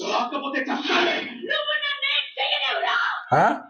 Huh? Huh?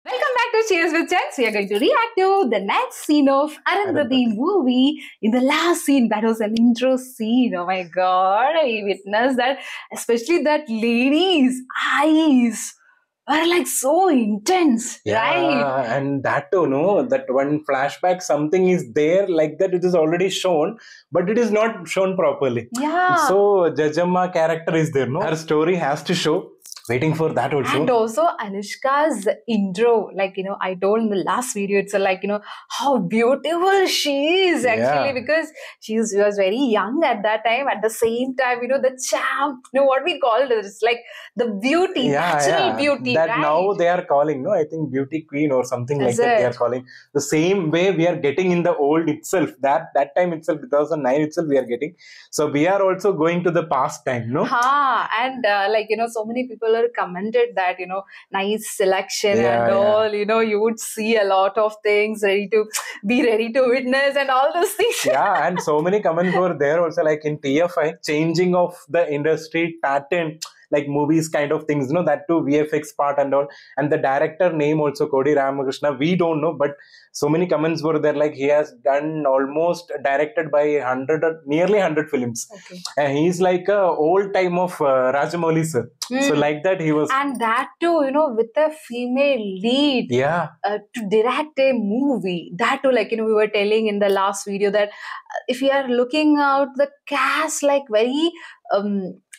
Welcome back to Cheers with Chance. We are going to react to the next scene of Arundhati movie. In the last scene, that was an intro scene. Oh my god, I witnessed that. Especially that lady's eyes are like so intense, right? And that too, no, that one flashback, something is there like that. It is already shown, but it is not shown properly. Yeah. So Jajamma character is there, no? Her story has to show. Waiting for that also. And also Anushka's intro, like, I told in the last video, it's like, how beautiful she is actually, Yeah. because she was very young at that time. At the same time, the charm, what we call it, it's like the beauty, natural beauty. That right? now they are calling, no, I think beauty queen or something like Is that. They it? are calling the same way we are getting in the old itself. That time itself, 2009 itself, we are getting. So we are also going to the past time, no? And so many people are commented that, nice selection Yeah, and all, you would see a lot of things, ready to witness and all those things. Yeah, and so many comments were there also, like in TFI, changing of the industry pattern, like movies kind of things, that too VFX part and all. And the director name also, Kodi Ramakrishna, we don't know, but so many comments were there, like he has done almost directed by 100 or nearly 100 films. Okay. And he's like a old time of Rajamouli sir. So like that he was. And that too, with a female lead. Yeah. To direct a movie. That too, like, we were telling in the last video that if you are looking out the cast, like very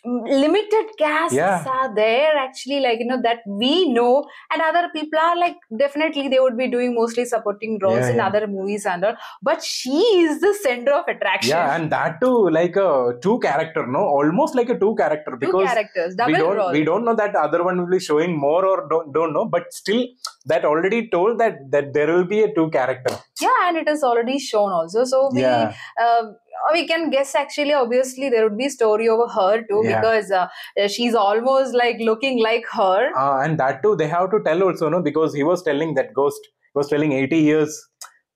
limited casts are there actually, like, that we know, and other people are like, definitely they would be doing mostly supporting roles in other movies and all, but she is the center of attraction. Yeah, and that too, like a two character, no, almost like a two character, because two characters, double role. We don't know that other one will be showing more or don't know, but still that already told that there will be a two character. Yeah, and it is already shown also, so we can guess actually, obviously there would be story over her too, because she's almost like looking like her. And that too they have to tell also, no, because he was telling that ghost was telling 80 years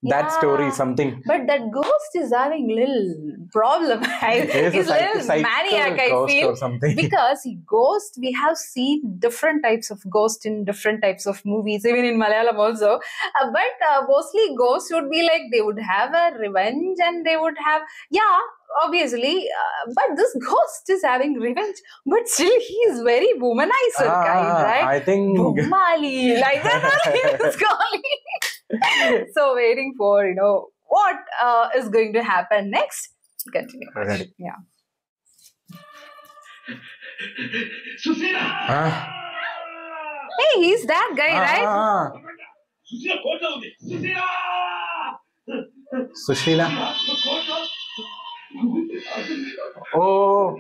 that story something. But that ghost is having little problem. He's a little maniac, I feel. Or something. Because ghost, we have seen different types of ghost in different types of movies, even in Malayalam also. But mostly ghosts would be like, they would have a revenge and they would have, obviously, but this ghost is having revenge, but still he is very womanizer kind, right? I think Bhumali, like that he is calling. So waiting for what is going to happen next. Continue. Ready. Yeah. Hey, he's that guy, right? Sushila. Oh.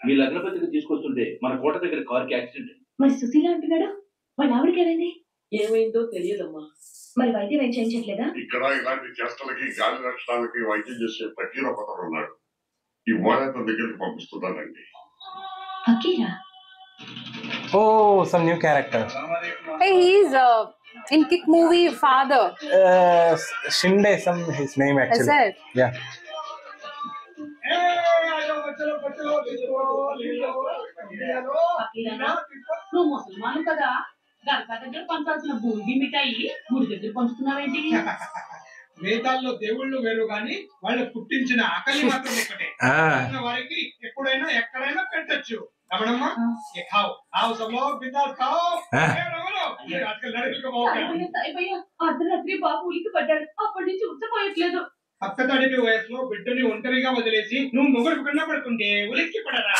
మీ లగ్న పత్రిక తీసుకొస్తుంటే మన కోట దగ్గర కారుకి accident. మరి సుశీల అంటున్నాడు, వాళ్ళ ఆవిడకి ఏమైంది? ఏమైందో తెలియదమ్మా. మరి వైద్యం ఏం చేయించట్లేదా? ఇక్కడ ఇలాంటి చేష్టలకి గాలి లక్షణాలకి వైద్యం చేసే ఫకీర్ ఒకరు ఉన్నాడు. ఇవాళ తన దగ్గరికి పంపిస్తున్నానండి. Fakira? Oh, some new character. Hey, he's in Kick movie father. Shinde, some his name actually. Is it? Yeah. నువ్వు ముసల్మాను కదా, గర్భ దగ్గర పంచాల్సిన బూందీ మిఠాయి గుడి దగ్గర పంచుతున్నావేంటి? వేదాల్లో దేవుళ్ళు వేరు గాని వాళ్ళు పుట్టించిన ఆకలి మాత్రం ఒకటే. వారికి ఎప్పుడైనా ఎక్కడైనా పెట్టచ్చు. రమణమ్మ ఖావ్ ఖావ్ సలో బిందాస్ ఖావ్. ఆజకల్ లड़की को అర్ధరాత్రి బాబు ఉలికి పడ్డాడు, అప్పటి నుంచి ఉచ్చపోయట్లేదు. అత్తతడిపి వయసులో బిడ్డని ఒంటరిగా వదిలేసి నువ్వు మొగుడు కన్నా పడుకుంటే ఉలిక్కి పడరా.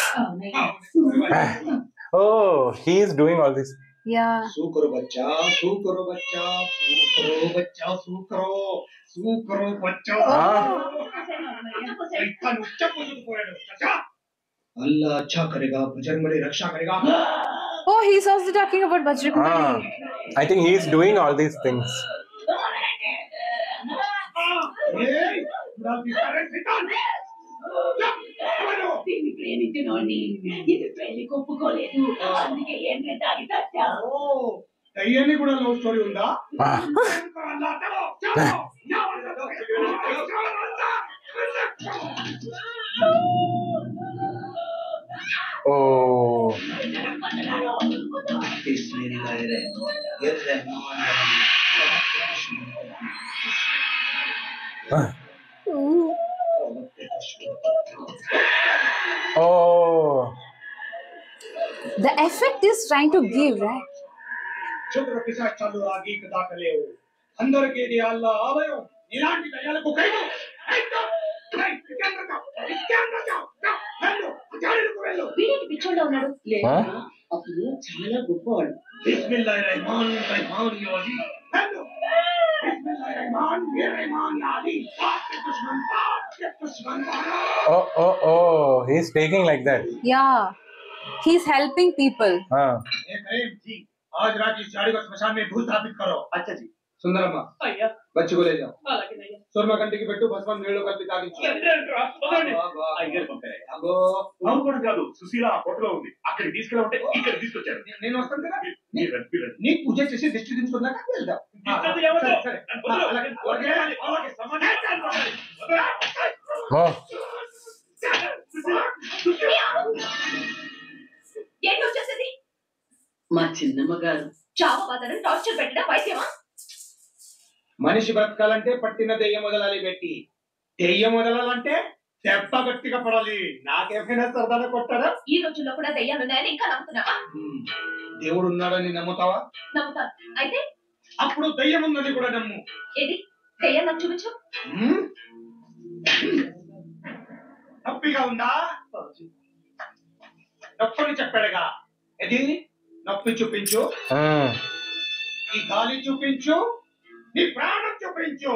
Oh, he is doing all this. Yeah. सू करो बच्चा, सू करो बच्चा, सू करो बच्चा, सू करो बच्चा. इतना नुच्चा पोजून पोयाడు. अच्छा. अल्लाह अच्छा करेगा, बजरंगबली रक्षा करेगा. Oh, he's also talking about Bajrangbali. I think he's doing all these things. Hey, उड़ाल दी सारे शैतान. దీన్ని ప్రేమించినోడిని ఇది పెళ్లి ఒప్పుకోలేదు అందుకే ఏంటంటే తాగి చచ్చా దయ్యాన్ని కూడా లవ్ స్టోరీ ఉందా Oh. Oh. The effect is trying to give, right? చుద్ర పిశాచాలు ఆగి కదాకలేవు అందరికీ అల్లా ఆలయం ఇలాంటి దయ్యాలకు కైదు వీడికి పిచ్చోళ్ళ ఉన్నాడు లేదా అప్పుడు చాలా గొప్పవాడు బిస్మిల్లాహిర్ రహమాన్ రహీం యోజీ హలో బిస్మిల్లాహిర్ రహమాన్ రహీం యాలి దుష్మన్ Oh. He's taking like that. Yeah. He's helping people. ए करीम जी आज रात इस झाड़ी को स्मशान में भूत स्थापित करो अच्छा जी सुंदरम्मा అయ్యా बच्चे को ले जाओ అలాగేనయ్యా सुरमा कंटी की పెట్టు భస్మం నీళ్ళు కలిపి తాగించు అయ్యారు పంపారు అవును కూడా కాదు సుశీల ఆ ఫోటోలో ఉంది అక్కడికి తీసుకెళ్ళమంటే ఇక్కడ తీసుకొచ్చారు నేను వస్తాను కదా మీరు రండి, మీరు రండి. నీ పూజ చేసి దిష్టి దించుకున్నాక వెళ్దాం ఇష్టం ఏమన్నా? సరే అలాగే, అలాగే సమాధానం చెప్పాలి. Oh. ఏంటి వచ్చేసింది మా చిన్నమ్మ గారు చావ బాధను టార్చర్ పెట్టడం వైద్యమా మనిషి బ్రతకాలంటే పట్టిన దెయ్యం వదలాలి పెట్టి దెయ్యం వదలాలంటే దెబ్బ గట్టిగా పడాలి నాకేమైనా సరదాగా కొట్టారా ఈ రోజుల్లో కూడా దెయ్యాలున్నాయని ఇంకా నమ్ముతున్నావా దేవుడు ఉన్నాడని నమ్ముతావా నమ్ముతాను అయితే అప్పుడు దెయ్యం ఉందని కూడా నమ్ము ఏది దెయ్యం నాకు చూపించు నొప్పిగా ఉందా నొప్పని చెప్పాడుగా ఇది నొప్పి చూపించు ఈ గాలి చూపించు నీ ప్రాణం చూపించు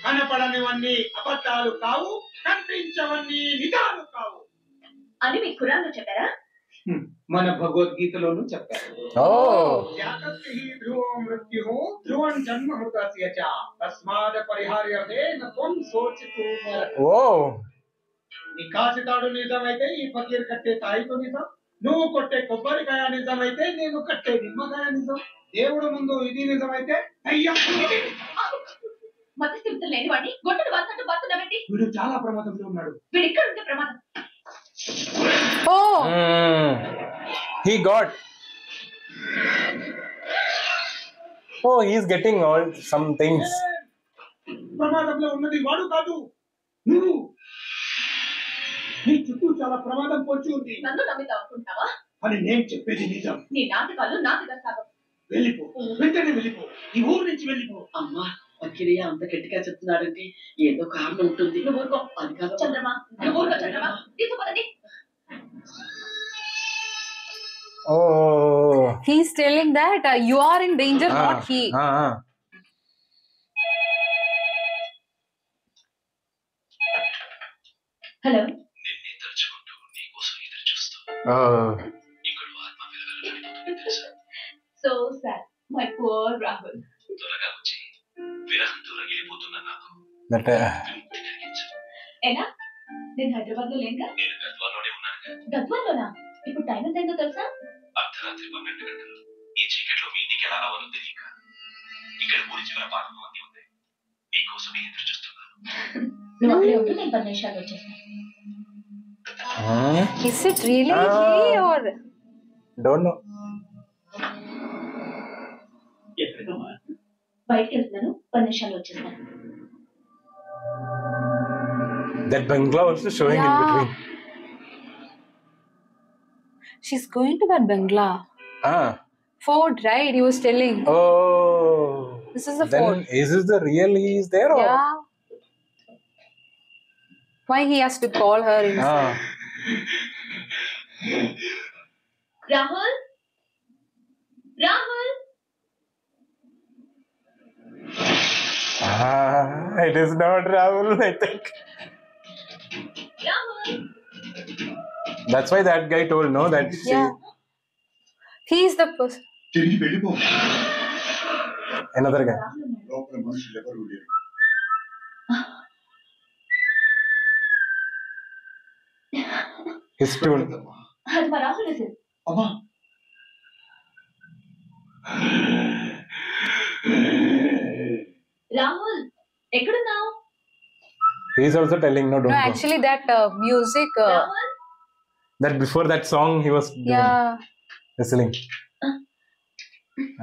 కనపడనివన్నీ అబద్ధాలు కావు కనిపించవన్నీ నిజాలు కావు అని మీ ఖురాన్లో చెప్పారా మన భగవద్గీతలోనూ చెప్పారు జాగత్తి ధ్రువం మృత్యు ధ్రువం జన్మ మృతస్య చ తస్మాద్ పరిహార్యతే న త్వం సోచితు నీ కాసితాడు నిజమైతే ఈ ఫకీర్ కట్టే తాయితో నిజం నువ్వు కొట్టే కొబ్బరికాయ నిజమైతే నేను కట్టే నిమ్మకాయ నిజం దేవుడు ముందు ఇది నిజమైతే అయ్యం మతస్థిమితం లేని వాడిని గొడ్డలు వాసంటూ బాస్తున్నావేంటి వీడు చాలా ప్రమాదంలో ఉన్నాడు వీడు ఇక్కడ ఉంటే ప్రమాదం Oh. He got. Oh, he's getting all some things. ప్రమాదంలో ఉన్నది వాడు కాదు నువ్వు నీ చుట్టూ చాలా ప్రమాదం పొంచి ఉంది నన్ను నమ్మితావు అనుకుంటావా అని నేను చెప్పేది నిజం నీ నాటకాలు నాటక సాగం వెళ్ళిపో వెంటనే వెళ్ళిపో ఈ ఊరు నుంచి వెళ్ళిపో అమ్మా అఖిలయ్య అంత గట్టిగా చెప్తున్నాడంటే ఏదో కారణం ఉంటుంది నువ్వు ఊరుకో అది కాదు చంద్రమా నువ్వు ఊరుకో చంద్రమా తీసుకుపోదండి Oh. He's telling that you are in danger, not he. Hello నిన్నే తలుచుకుంటూ నీ కోసం ఎదురు చూస్తూ Oh. ఇక్కడ ఆత్మ వెలగలపోతుంది తెలుసా so sad my poor Rahul త్వరగా వచ్చి విరహంతో రగిలిపోతున్న నాకు That. విముక్తి కలిగించు ఎలా నేను హైదరాబాద్ లో లేక నేను గద్వాలోనే ఉన్నానుగా గద్వాల్లోనా ఇప్పుడు టైం ఎంత అయిందో తెలుసా అర్ధరాత్రి 12 గంటలు ఈ చీకట్లో మీ ఇంటికి ఎలా రావాలో తెలియక ఇక్కడ ఊరి చివర పార్కు మంది ఉంది మీకోసమే ఎదురు చూస్తున్నాను నువ్వు అక్కడే ఉంటూ నేను 10 నిమిషాలు వచ్చేస్తాను Is it really he or? Don't know. ఎక్కడికమ్మా బయటకు వెళ్తున్నాను 10 నిమిషాలు వచ్చేస్తాను That bungalow also showing in between. She's going to that bungalow. Fort, right? He was telling. Oh. This is the Then fort. is this the real he is there or? Yeah. Why he has to call her inside? Rahul Rahul It is not Rahul, I think. Rahul That's why that guy told, no, that Yeah. He's the person. తిరిగి వెళ్ళిపో. another guy. లోపల మనుషులు ఎవరు లేరు. His tune. అది మా Rahul sir. అమ్మా రాహుల్ ఎక్కడున్నావు? He's also telling, no, don't No, go. actually that music. Rahul That before that song, he was doing, Yeah. whistling.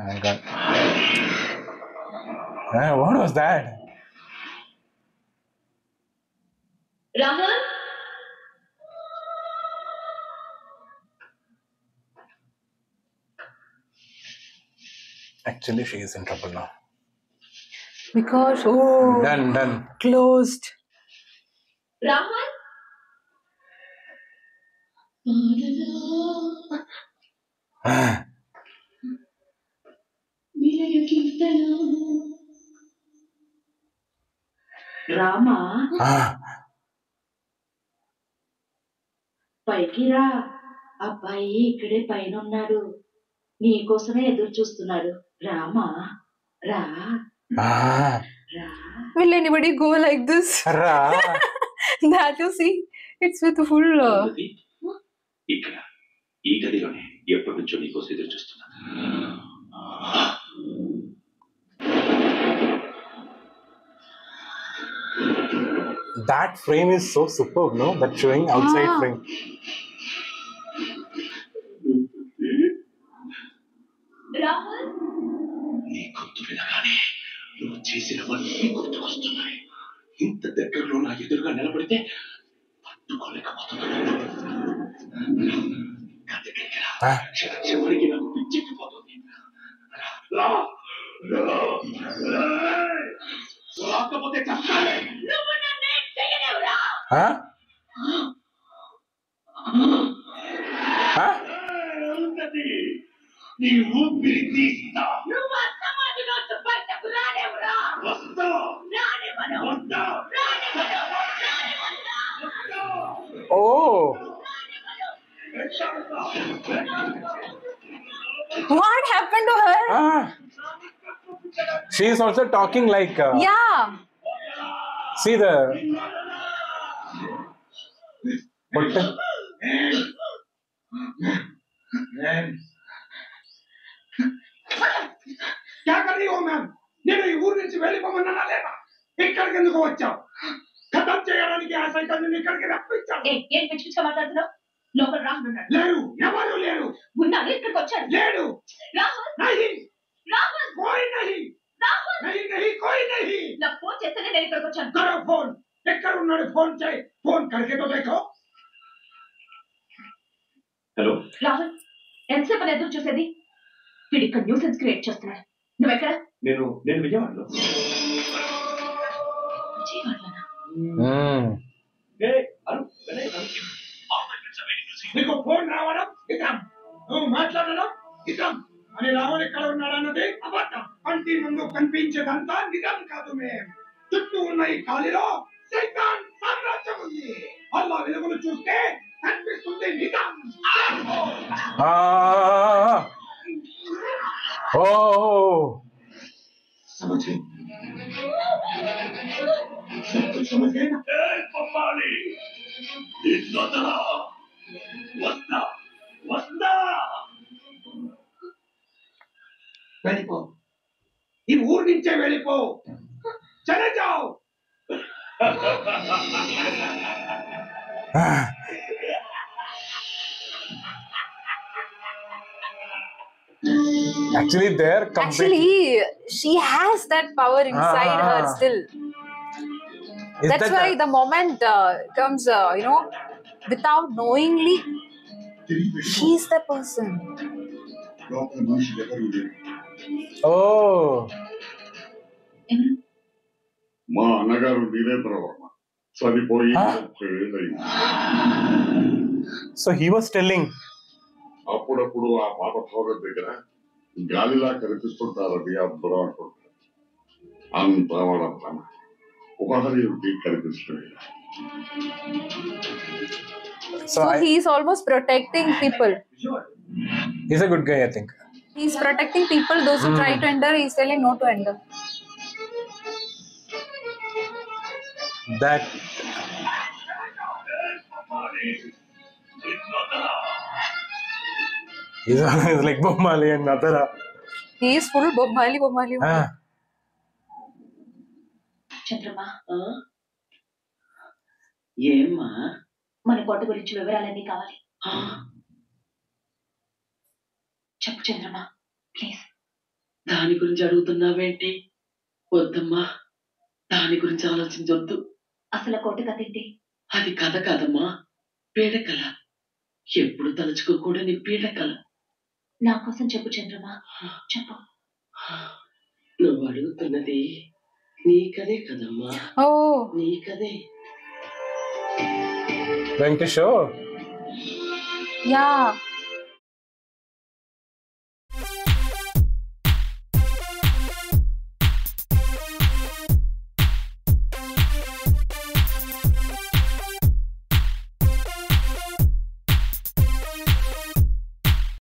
Oh, God. What was that? Rahul Actually, she is in trouble now. Because Done. closed. Rahul Rama పైకి రా, అబ్బాయి ఇక్కడే పైన ఉన్నాడు, నీకోసమే ఎదురు చూస్తున్నాడు. రామా రా రా. Will anybody go like this? Ra. That you see, it's with full. ఇక్కడ ఈ గదిలోనే ఎప్పటి నుంచో నీకోసం ఎదురు చూస్తున్నాను. That frame is so superb, no? That showing outside frame. Rahul నీ గుర్తు వినగానే నువ్వు చేసినవన్నీ గుర్తుకొస్తున్నాయి. ఇంత దగ్గరలో నా ఎదురుగా నిలబడితే పట్టుకోలేకపోతున్నాను. దగ్గరికి రా. చివరికి నాకు పిచ్చెక్కిపోతుంది. రా. రాకపోతే చస్తానే. నువ్వు నన్నేం చేయలేవురా. Huh? Huh? ఉన్నది నీ ఊపిరి తీస్తా. నువ్వు ఆ సమాధిలోంచి బయటకు రాలేవురా. వస్తా. రానివ్వను. వస్తా. Oh. What happened to her? She is also talking like. Yeah. See the. What? क्या कर रही हो मैम? నేను ఈ ఊరు నుంచి వెళ్ళిపోమన్నానా లేదా? ఇక్కడికి ఎందుకు వచ్చావు? కథం చేయడానికి ఆ సైకిల్ ఇక్కడికి రప్పించావు. ఏం పిచ్చిగా మాట్లాడుతున్నావు? లోపల రాహుల్ ఉన్నాడు. లేరు, ఎవరు లేరు. ఉన్నాడు, ఇక్కడికి వచ్చాడు. లేడు. రాహుల్ नहीं రాహుల్ कोई नहीं రాహుల్ नहीं कोई नहीं. నాకు ఫోన్ చేస్తేనే నేను ఇక్కడికి వచ్చాను. करो फोन. ఎక్కడ ఉన్నాడు? ఫోన్ చేయి. ఫోన్ करके तो देखो. హలో రాహుల్ ఎంతసేపు అని ఎదురు చూసేది? వీడు ఇక్కడ న్యూసెన్స్ క్రియేట్ చేస్తున్నాడు. నువ్వెక్కడ? నేను విజయవాడలో. విజయవాడలోనా? నీకు ఫోన్ రావడం ఇద్దాం, నువ్వు మాట్లాడడం ఇద్దాం అని రావడం ఎక్కడ ఉన్నాడన్నది అబద్ధం. కంటి ముందు కనిపించేదంతా నిజం కాదు. మేం చుట్టూ ఉన్న ఈ ఖాళీలో సైతాన్ సామ్రాజ్యం ఉంది. అల్లా వెలుగులు చూస్తే కనిపిస్తుంది నిజం. Oh. समझ गए? सब कुछ समझ गए ना? పంపాలి. వస్తా వస్తా. వెళ్ళిపో, ఈ ఊరు నుంచే వెళ్ళిపో. చలే జాओ. Actually, they're completely. Actually, she has that power inside her still. That's why the moment comes, without knowingly, she's the person. లోపల మనుషులు ఎవరు లేరు. Oh. మా అన్నగారు వీరేంద్ర వర్మ చనిపోయి 30 ఏళ్ళైంది. So he was telling. అప్పుడప్పుడు ఆ పాత భవనం దగ్గర గాలిలా కనిపిస్తుంటారని అందరూ అంటుంటారు. అంతా వాళ్ళ భ్రమ. ఒకరికి కనిపిస్తుంది. So he's almost protecting people. He's a good guy, I think. He's protecting people. Those who try to enter, he's telling no to enter. That he's always like Bob Marley and Natara. He is full Bob Marley. చంద్రమా, ఏమ్మా? మన కోట గురించి వివరాలన్నీ కావాలి. చెప్పు చంద్రమా, please. దాని గురించి అడుగుతున్నావేంటి? వద్దమ్మా, దాని గురించి ఆలోచించొద్దు. అసలు కోట కథ ఏంటి? అది కథ కాదమ్మా, పీడకల. ఎప్పుడు తలుచుకోకూడని పీడకల. నా కోసం చెప్పు చంద్రమా, చెప్పు. నువ్వు అడుగుతున్నది నీ కదే కదమ్మా. నీ కదే. Going to show? Yeah.